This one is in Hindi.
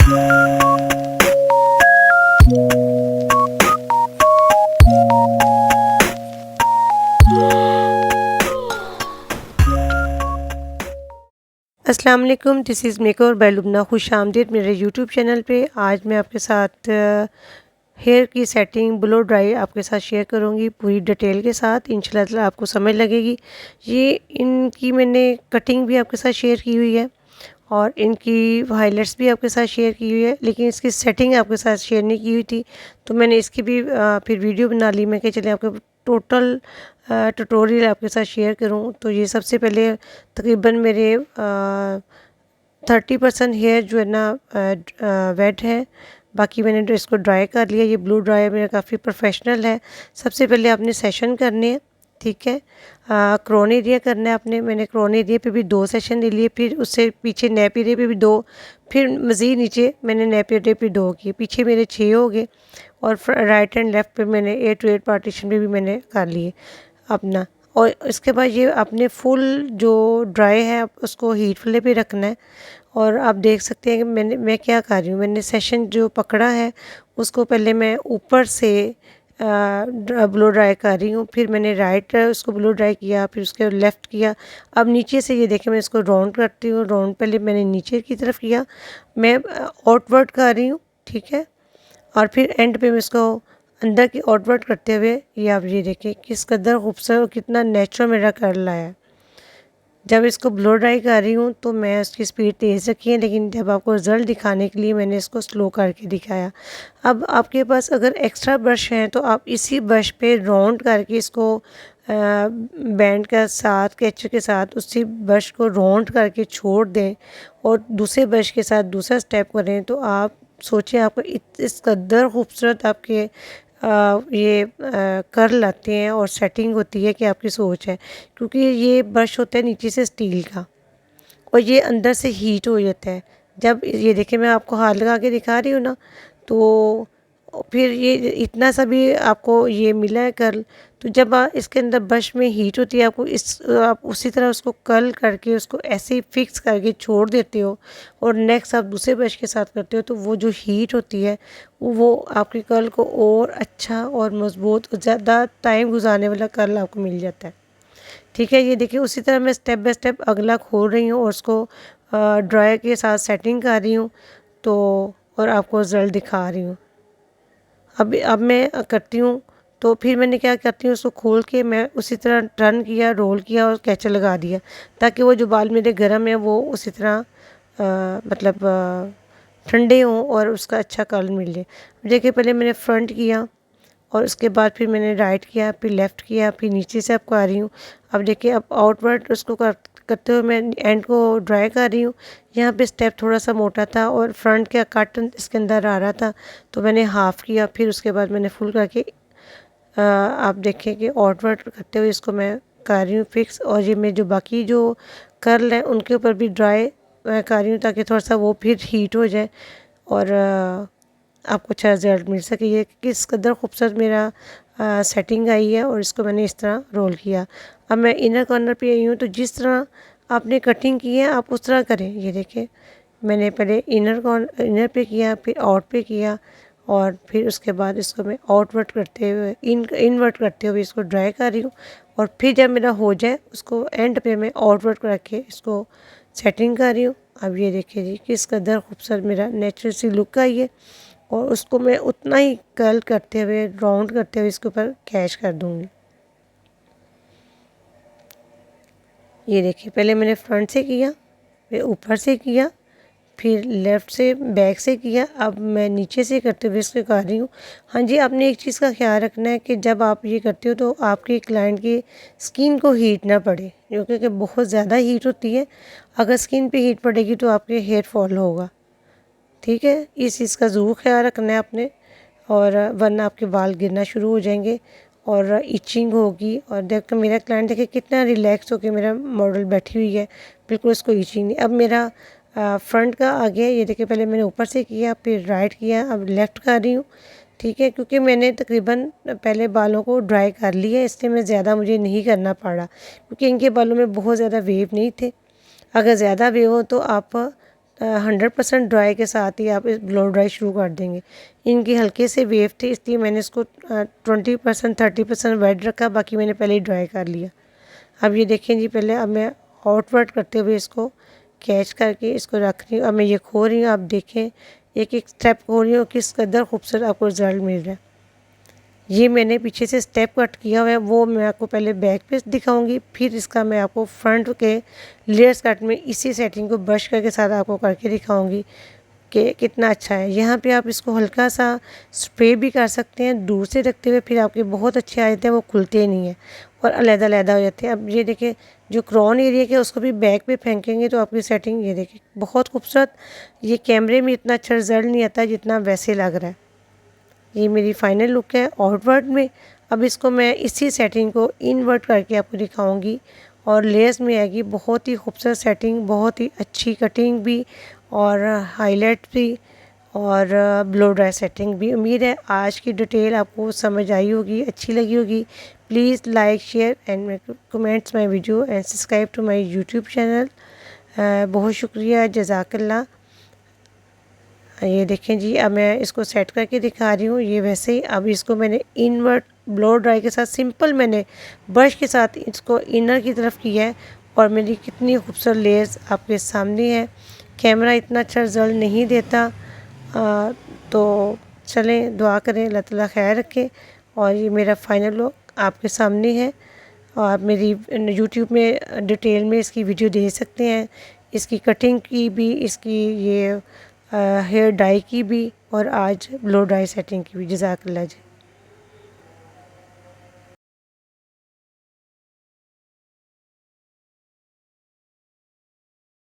अस्सलाम वालेकुम, this is makeover by Lubna. खुश आमदीद मेरे यूट्यूब चैनल पे। आज मैं आपके साथ हेयर की सेटिंग ब्लो ड्राई आपके साथ शेयर करूँगी पूरी डिटेल के साथ। इंशाल्लाह ताला आपको समझ लगेगी। ये इनकी मैंने कटिंग भी आपके साथ शेयर की हुई है और इनकी हाइलाइट्स भी आपके साथ शेयर की हुई है, लेकिन इसकी सेटिंग आपके साथ शेयर नहीं की हुई थी, तो मैंने इसकी भी फिर वीडियो बना ली। मैं कहा चलिए आपको टोटल ट्यूटोरियल आपके साथ शेयर करूं। तो ये सबसे पहले तकरीबन मेरे 30% हेयर जो है ना वेट है, बाकी मैंने इसको ड्राई कर लिया। ये ब्लो ड्राई मेरा काफ़ी प्रोफेशनल है। सबसे पहले आपने सेशन करने हैं, ठीक है। क्रोन एरिया करना है आपने। मैंने क्रोन एरिया पे भी 2 सेशन ले लिए, फिर उससे पीछे नेप एरिया पे भी 2, फिर मज़ीद नीचे मैंने नेप एरिया पे 2 किए। पीछे मेरे 6 हो गए और राइट एंड लेफ़्ट पे मैंने 8 टू 8 पार्टीशन पे भी मैंने कर लिए अपना। और इसके बाद ये आपने फुल जो ड्राई है आप उसको हीट फ्लेम पे रखना है। और आप देख सकते हैं कि मैं क्या कर रही हूँ। मैंने सेशन जो पकड़ा है उसको पहले मैं ऊपर से ब्लो ड्राई कर रही हूँ, फिर मैंने राइट उसको ब्लो ड्राई किया, फिर उसके लेफ़्ट किया। अब नीचे से ये देखें मैं इसको राउंड करती हूँ। राउंड पहले मैंने नीचे की तरफ किया, मैं आउटवर्ड कर रही हूँ, ठीक है। और फिर एंड पे मैं इसको अंदर की आउटवर्ड करते हुए ये आप ये देखें किस कदर खूबसूरत और कितना नेचुरल मेरा कर्ल आया है। जब इसको ब्लो ड्राई कर रही हूँ तो मैं उसकी स्पीड तेज़ रखी है, लेकिन जब आपको रिज़ल्ट दिखाने के लिए मैंने इसको स्लो करके दिखाया। अब आपके पास अगर एक्स्ट्रा ब्रश हैं तो आप इसी ब्रश पे राउंड करके इसको बैंड के साथ कैचर के साथ उसी ब्रश को राउंड करके छोड़ दें और दूसरे ब्रश के साथ दूसरा स्टेप करें, तो आप सोचें आपको इस कदर खूबसूरत आपके ये कर्ल आते हैं और सेटिंग होती है कि आपकी सोच है। क्योंकि ये ब्रश होता है नीचे से स्टील का और ये अंदर से हीट हो जाता है। जब ये देखिए मैं आपको हाथ लगा के दिखा रही हूँ ना, तो फिर ये इतना सा भी आपको ये मिला है कर्ल। तो जब इसके अंदर ब्रश में हीट होती है, आपको इस आप उसी तरह उसको कर्ल करके उसको ऐसे ही फिक्स करके छोड़ देते हो और नेक्स्ट आप दूसरे ब्रश के साथ करते हो, तो वो जो हीट होती है वो आपके कर्ल को और अच्छा और मज़बूत और ज़्यादा टाइम गुजारने वाला कर्ल आपको मिल जाता है, ठीक है। ये देखिए उसी तरह मैं स्टेप बाय स्टेप अगला खोल रही हूँ और उसको ड्रायर के साथ सेटिंग कर रही हूँ, तो और आपको रिज़ल्ट दिखा रही हूँ। अब मैं करती हूँ, तो फिर मैंने क्या करती हूँ उसको खोल के मैं उसी तरह टर्न किया, रोल किया और कैचर लगा दिया, ताकि वो जो बाल मेरे गर्म है वो उसी तरह मतलब ठंडे हों और उसका अच्छा कलर मिले। देखिए पहले मैंने फ्रंट किया और उसके बाद फिर मैंने राइट किया, फिर लेफ़्ट किया, फिर नीचे से आपको आ रही हूँ। अब देखिए अब आउटवर्ड उसको करते हुए मैं एंड को ड्राई कर रही हूँ। यहाँ पे स्टेप थोड़ा सा मोटा था और फ्रंट का कट इसके अंदर आ रहा था, तो मैंने हाफ़ किया, फिर उसके बाद मैंने फुल करके आप देखें कि आउटवर्ड करते हुए इसको मैं कर रही हूँ फिक्स। और ये मैं जो बाकी जो कर्ल हैं उनके ऊपर भी ड्राई कर रही हूँ, ताकि थोड़ा सा वो फिर हीट हो जाए और आपको अच्छा रिज़ल्ट मिल सके। ये किस कदर खूबसूरत मेरा सेटिंग आई है और इसको मैंने इस तरह रोल किया। अब मैं इनर कॉर्नर पे आई हूँ, तो जिस तरह आपने कटिंग की है आप उस तरह करें। ये देखें मैंने पहले इनर पे किया, फिर आउट पे किया और फिर उसके बाद इसको मैं आउटवर्ड करते हुए इनवर्ट करते हुए इसको ड्राई कर रही हूँ। और फिर जब मेरा हो जाए उसको एंड पे मैं आउटवर्ड करके इसको सेटिंग कर रही हूँ। अब ये देखिए जी किस कदर खूबसूरत मेरा नेचुरल सी लुक आई है और उसको मैं उतना ही कर्ल करते हुए राउंड करते हुए इसके ऊपर कैच कर दूँगी। ये देखिए पहले मैंने फ्रंट से किया, फिर ऊपर से किया, फिर लेफ़्ट से बैक से किया, अब मैं नीचे से करते हुए इसको कर रही हूँ। हाँ जी, आपने एक चीज़ का ख्याल रखना है कि जब आप ये करते हो तो आपके क्लाइंट की स्किन को हीट ना पड़े, क्योंकि बहुत ज़्यादा हीट होती है। अगर स्किन पे हीट पड़ेगी तो आपके हेयर फॉल होगा, ठीक है। इस चीज़ का ज़रूर ख्याल रखना है आपने, और वरना आपके बाल गिरना शुरू हो जाएंगे और इचिंग होगी। और देख मेरा क्लाइंट देखिए कितना रिलैक्स होकर मेरा मॉडल बैठी हुई है, बिल्कुल इसको इचिंग नहीं। अब मेरा फ्रंट का आ गया। ये देखिए पहले मैंने ऊपर से किया, फिर राइट किया, अब लेफ़्ट कर रही हूँ, ठीक है। क्योंकि मैंने तकरीबन पहले बालों को ड्राई कर लिया, इसलिए मैं ज़्यादा मुझे नहीं करना पड़ा, क्योंकि इनके बालों में बहुत ज़्यादा वेव नहीं थे। अगर ज़्यादा वेव हो तो आप 100% ड्राई के साथ ही आप इस ब्लो ड्राई शुरू कर देंगे। इनकी हल्के से वेव थी, इसलिए मैंने इसको 20% 30% वेट रखा, बाकी मैंने पहले ही ड्राई कर लिया। अब ये देखें जी, पहले अब मैं आउटवर्ड करते हुए इसको कैच करके इसको रख रही हूँ। अब मैं ये खो रही हूँ, आप देखें एक एक स्टेप खो रही हूँ, किस कदर खूबसूरत आपको रिजल्ट मिल रहा है। ये मैंने पीछे से स्टेप कट किया हुआ है, वो मैं आपको पहले बैक पे दिखाऊंगी, फिर इसका मैं आपको फ्रंट के लेयर्स कट में इसी सेटिंग को ब्रश करके साथ आपको करके दिखाऊंगी कि कितना अच्छा है। यहाँ पे आप इसको हल्का सा स्प्रे भी कर सकते हैं दूर से रखते हुए, फिर आपके बहुत अच्छे आ जाते हैं, वो खुलते नहीं हैं और अलग-अलग हो जाते हैं। अब ये देखिए, जो क्राउन एरिया के उसको भी बैक पे फेंकेंगे तो आपकी सेटिंग ये देखिए बहुत खूबसूरत। ये कैमरे में इतना अच्छा रिजल्ट नहीं आता जितना वैसे लग रहा है। ये मेरी फाइनल लुक है आउटवर्ड में। अब इसको मैं इसी सेटिंग को इनवर्ट करके आपको दिखाऊंगी और लेयर्स में आएगी बहुत ही खूबसूरत सेटिंग, बहुत ही अच्छी कटिंग भी और हाईलाइट भी और ब्लो ड्राई सेटिंग भी। उम्मीद है आज की डिटेल आपको समझ आई होगी, अच्छी लगी होगी। Please like share and comments my video and subscribe to my YouTube channel. बहुत शुक्रिया, जज़ाकल्लाह। ये देखें जी, अब मैं इसको सेट करके दिखा रही हूँ। ये वैसे ही अब इसको मैंने इनवर्ट ब्लो ड्राई के साथ सिंपल मैंने ब्रश के साथ इसको इनर की तरफ किया है और मेरी कितनी खूबसूरत लेयर्स आपके सामने है। कैमरा इतना अच्छा रिजल्ट नहीं देता, तो चलें दुआ करें अल्लाह ताला खैर रखे। और ये मेरा फाइनल लुक आपके सामने है और आप मेरी यूट्यूब में डिटेल में इसकी वीडियो देख सकते हैं, इसकी कटिंग की भी, इसकी ये हेयर डाई की भी और आज ब्लो ड्राई सेटिंग की भी। जज़ाकल्लाह जी।